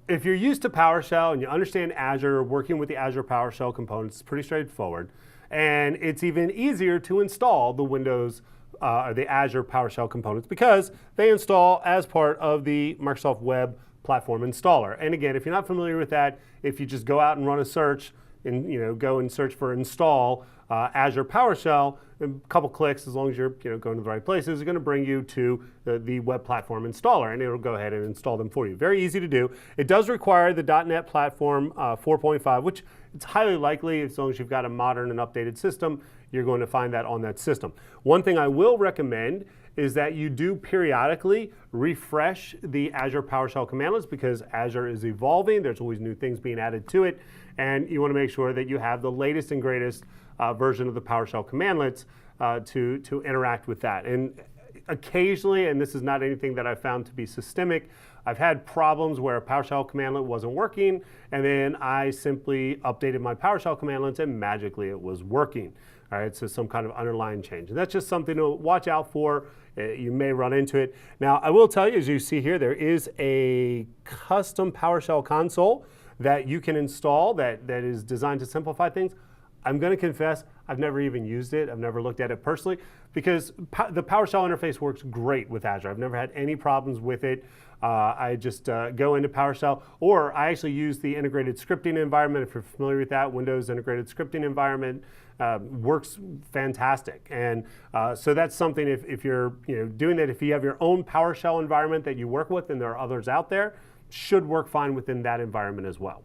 if you're used to PowerShell and you understand Azure, working with the Azure PowerShell components, it's pretty straightforward. And it's even easier to install the Windows, the Azure PowerShell components because they install as part of the Microsoft Web Platform installer. And again, if you're not familiar with that, if you just go out and run a search and go and search for install Azure PowerShell, a couple clicks, as long as you're going to the right places, is going to bring you to the Web Platform installer, and it'll go ahead and install them for you. Very easy to do. It does require the .NET Platform 4.5, which it's highly likely, as long as you've got a modern and updated system, you're going to find that on that system. One thing I will recommend is that you do periodically refresh the Azure PowerShell commandlets because Azure is evolving. There's always new things being added to it, and you want to make sure that you have the latest and greatest version of the PowerShell commandlets to interact with that. And occasionally, and this is not anything that I've found to be systemic, I've had problems where a PowerShell commandlet wasn't working, and then I simply updated my PowerShell commandlets and magically it was working. All right, so some kind of underlying change. And that's just something to watch out for. You may run into it. Now, I will tell you, as you see here, there is a custom PowerShell console that you can install that is designed to simplify things. I'm going to confess, I've never even used it. I've never looked at it personally because the PowerShell interface works great with Azure. I've never had any problems with it. I just go into PowerShell, or I actually use the integrated scripting environment. If you're familiar with that, Windows integrated scripting environment works fantastic. And so that's something, if you're doing that, if you have your own PowerShell environment that you work with, and there are others out there, should work fine within that environment as well.